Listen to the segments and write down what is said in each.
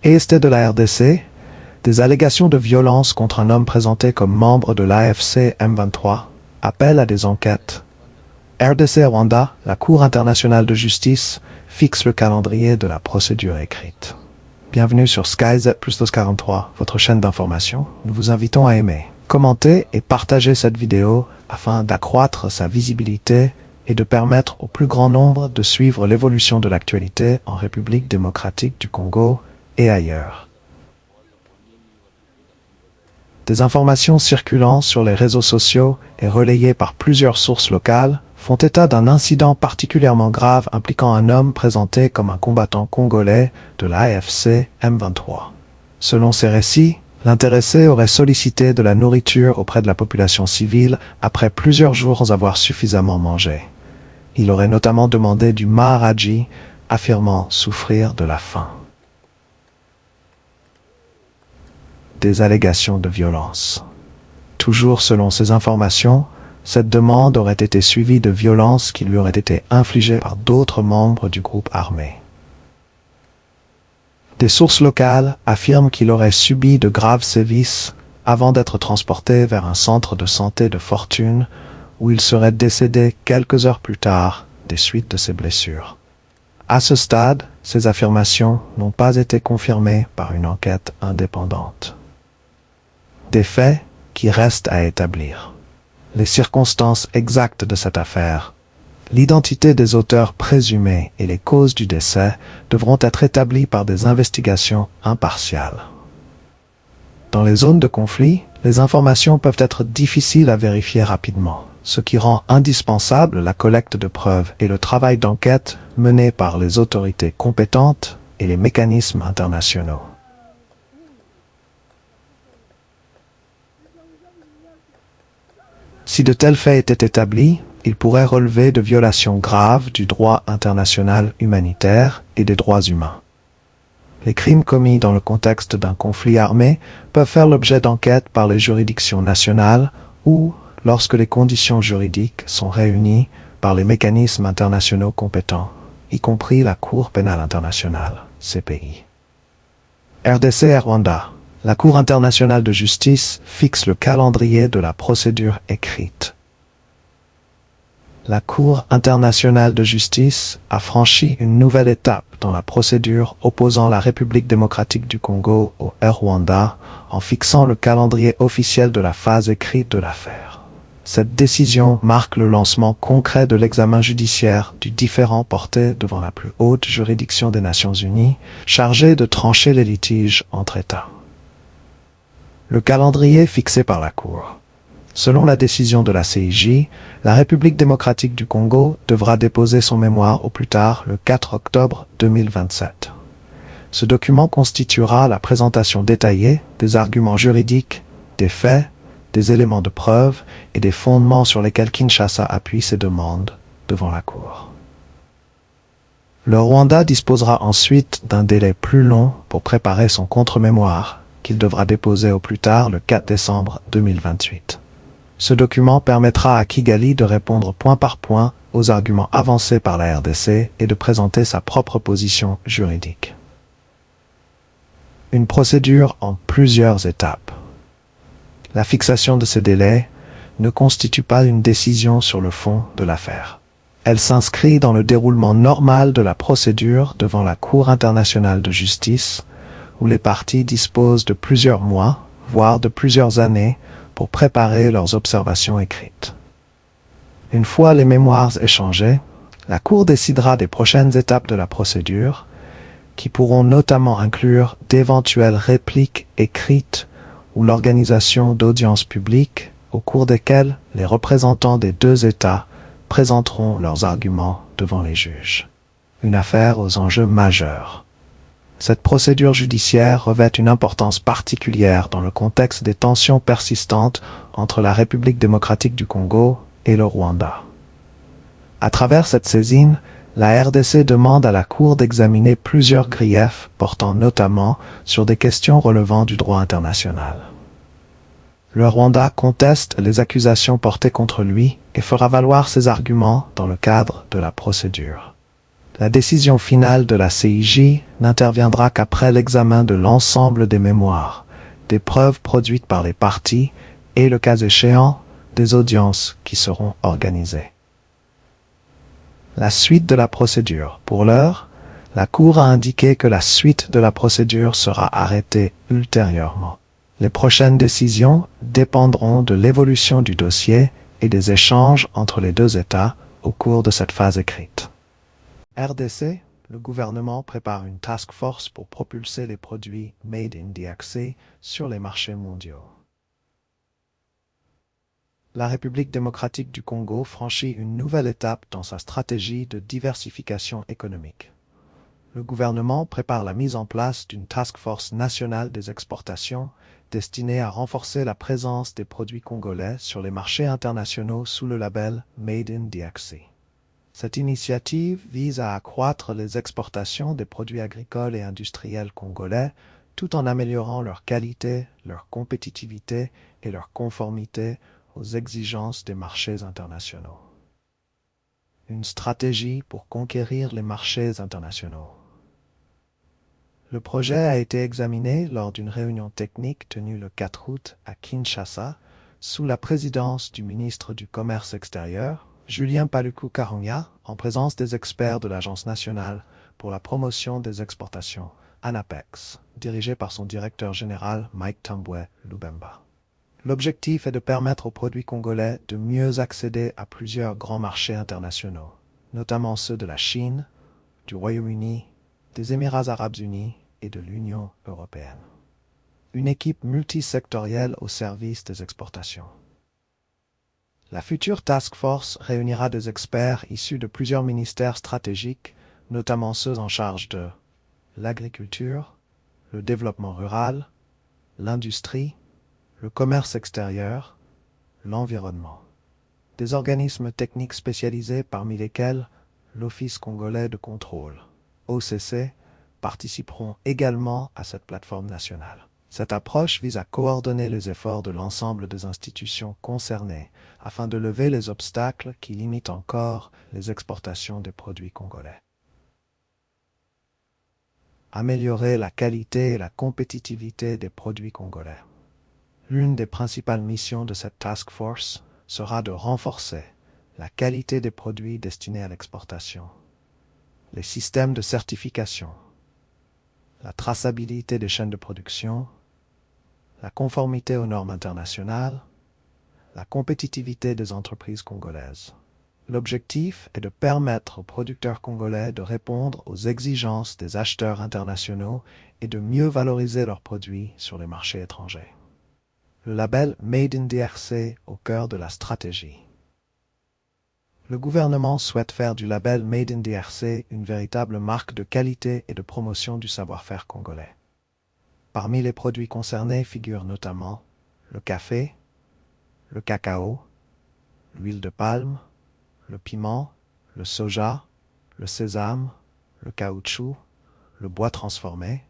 Est de la RDC, des allégations de violence contre un homme présenté comme membre de l'AFC M23 appellent à des enquêtes. RDC-Rwanda, la Cour internationale de justice, fixe le calendrier de la procédure écrite. Bienvenue sur SkyZ+43, votre chaîne d'information. Nous vous invitons à aimer, commenter et partager cette vidéo afin d'accroître sa visibilité et de permettre au plus grand nombre de suivre l'évolution de l'actualité en République démocratique du Congo et ailleurs. Des informations circulant sur les réseaux sociaux et relayées par plusieurs sources locales font état d'un incident particulièrement grave impliquant un homme présenté comme un combattant congolais de l'AFC M23. Selon ces récits, l'intéressé aurait sollicité de la nourriture auprès de la population civile après plusieurs jours sans avoir suffisamment mangé. Il aurait notamment demandé du maharaji, affirmant souffrir de la faim. Des allégations de violence. Toujours selon ces informations, cette demande aurait été suivie de violences qui lui auraient été infligées par d'autres membres du groupe armé. Des sources locales affirment qu'il aurait subi de graves sévices avant d'être transporté vers un centre de santé de Fortune où il serait décédé quelques heures plus tard des suites de ses blessures. À ce stade, ces affirmations n'ont pas été confirmées par une enquête indépendante. Des faits qui restent à établir. Les circonstances exactes de cette affaire, l'identité des auteurs présumés et les causes du décès devront être établies par des investigations impartiales. Dans les zones de conflit, les informations peuvent être difficiles à vérifier rapidement, ce qui rend indispensable la collecte de preuves et le travail d'enquête mené par les autorités compétentes et les mécanismes internationaux. Si de tels faits étaient établis, ils pourraient relever de violations graves du droit international humanitaire et des droits humains. Les crimes commis dans le contexte d'un conflit armé peuvent faire l'objet d'enquêtes par les juridictions nationales ou, lorsque les conditions juridiques sont réunies, par les mécanismes internationaux compétents, y compris la Cour pénale internationale, CPI. RDC et Rwanda. La Cour internationale de justice fixe le calendrier de la procédure écrite. La Cour internationale de justice a franchi une nouvelle étape dans la procédure opposant la République démocratique du Congo au Rwanda en fixant le calendrier officiel de la phase écrite de l'affaire. Cette décision marque le lancement concret de l'examen judiciaire du différend porté devant la plus haute juridiction des Nations Unies, chargée de trancher les litiges entre États. Le calendrier fixé par la Cour. Selon la décision de la CIJ, la République démocratique du Congo devra déposer son mémoire au plus tard le 4 octobre 2027. Ce document constituera la présentation détaillée des arguments juridiques, des faits, des éléments de preuve et des fondements sur lesquels Kinshasa appuie ses demandes devant la Cour. Le Rwanda disposera ensuite d'un délai plus long pour préparer son contre-mémoire, qu'il devra déposer au plus tard le 4 décembre 2028. Ce document permettra à Kigali de répondre point par point aux arguments avancés par la RDC et de présenter sa propre position juridique. Une procédure en plusieurs étapes. La fixation de ce délai ne constitue pas une décision sur le fond de l'affaire. Elle s'inscrit dans le déroulement normal de la procédure devant la Cour internationale de justice, où les parties disposent de plusieurs mois, voire de plusieurs années, pour préparer leurs observations écrites. Une fois les mémoires échangés, la Cour décidera des prochaines étapes de la procédure, qui pourront notamment inclure d'éventuelles répliques écrites ou l'organisation d'audiences publiques, au cours desquelles les représentants des deux États présenteront leurs arguments devant les juges. Une affaire aux enjeux majeurs. Cette procédure judiciaire revêt une importance particulière dans le contexte des tensions persistantes entre la République démocratique du Congo et le Rwanda. À travers cette saisine, la RDC demande à la Cour d'examiner plusieurs griefs portant notamment sur des questions relevant du droit international. Le Rwanda conteste les accusations portées contre lui et fera valoir ses arguments dans le cadre de la procédure. La décision finale de la CIJ n'interviendra qu'après l'examen de l'ensemble des mémoires, des preuves produites par les parties et, le cas échéant, des audiences qui seront organisées. La suite de la procédure. Pour l'heure, la Cour a indiqué que la suite de la procédure sera arrêtée ultérieurement. Les prochaines décisions dépendront de l'évolution du dossier et des échanges entre les deux États au cours de cette phase écrite. RDC, le gouvernement prépare une task force pour propulser les produits Made in DRC sur les marchés mondiaux. La République démocratique du Congo franchit une nouvelle étape dans sa stratégie de diversification économique. Le gouvernement prépare la mise en place d'une task force nationale des exportations destinée à renforcer la présence des produits congolais sur les marchés internationaux sous le label Made in DRC. Cette initiative vise à accroître les exportations des produits agricoles et industriels congolais tout en améliorant leur qualité, leur compétitivité et leur conformité aux exigences des marchés internationaux. Une stratégie pour conquérir les marchés internationaux. Le projet a été examiné lors d'une réunion technique tenue le 4 août à Kinshasa, sous la présidence du ministre du Commerce extérieur, Julien Paluku Kahongya, en présence des experts de l'Agence nationale pour la promotion des exportations, ANAPEX, dirigée par son directeur général Mike Tambwe Lubemba. L'objectif est de permettre aux produits congolais de mieux accéder à plusieurs grands marchés internationaux, notamment ceux de la Chine, du Royaume-Uni, des Émirats arabes unis et de l'Union européenne. Une équipe multisectorielle au service des exportations. La future task force réunira des experts issus de plusieurs ministères stratégiques, notamment ceux en charge de l'agriculture, le développement rural, l'industrie, le commerce extérieur, l'environnement. Des organismes techniques spécialisés parmi lesquels l'Office congolais de contrôle, OCC, participeront également à cette plateforme nationale. Cette approche vise à coordonner les efforts de l'ensemble des institutions concernées afin de lever les obstacles qui limitent encore les exportations des produits congolais. Améliorer la qualité et la compétitivité des produits congolais. L'une des principales missions de cette task force sera de renforcer la qualité des produits destinés à l'exportation, les systèmes de certification, la traçabilité des chaînes de production, la conformité aux normes internationales, la compétitivité des entreprises congolaises. L'objectif est de permettre aux producteurs congolais de répondre aux exigences des acheteurs internationaux et de mieux valoriser leurs produits sur les marchés étrangers. Le label Made in DRC au cœur de la stratégie. Le gouvernement souhaite faire du label Made in DRC une véritable marque de qualité et de promotion du savoir-faire congolais. Parmi les produits concernés figurent notamment le café, le cacao, l'huile de palme, le piment, le soja, le sésame, le caoutchouc, le bois transformé,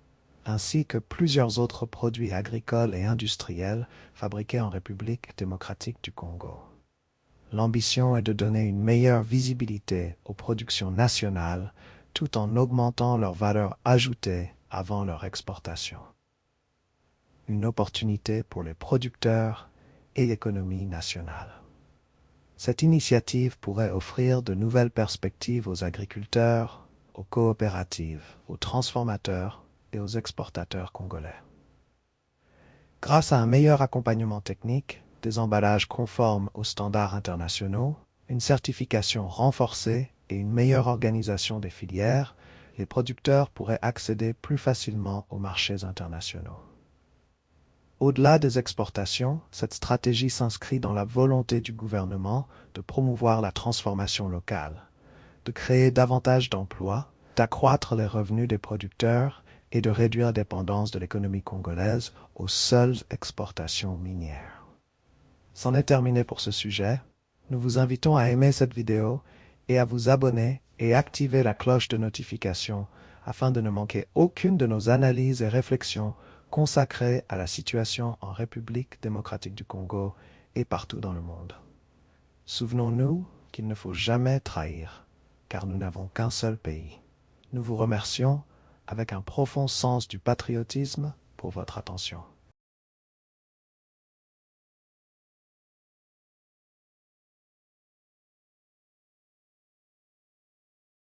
ainsi que plusieurs autres produits agricoles et industriels fabriqués en République démocratique du Congo. L'ambition est de donner une meilleure visibilité aux productions nationales tout en augmentant leur valeur ajoutée avant leur exportation. Une opportunité pour les producteurs et l'économie nationale. Cette initiative pourrait offrir de nouvelles perspectives aux agriculteurs, aux coopératives, aux transformateurs et aux exportateurs congolais. Grâce à un meilleur accompagnement technique, des emballages conformes aux standards internationaux, une certification renforcée et une meilleure organisation des filières, les producteurs pourraient accéder plus facilement aux marchés internationaux. Au-delà des exportations, cette stratégie s'inscrit dans la volonté du gouvernement de promouvoir la transformation locale, de créer davantage d'emplois, d'accroître les revenus des producteurs et de réduire la dépendance de l'économie congolaise aux seules exportations minières. C'en est terminé pour ce sujet. Nous vous invitons à aimer cette vidéo et à vous abonner et activer la cloche de notification afin de ne manquer aucune de nos analyses et réflexions consacrées à la situation en République démocratique du Congo et partout dans le monde. Souvenons-nous qu'il ne faut jamais trahir car nous n'avons qu'un seul pays. Nous vous remercions avec un profond sens du patriotisme pour votre attention.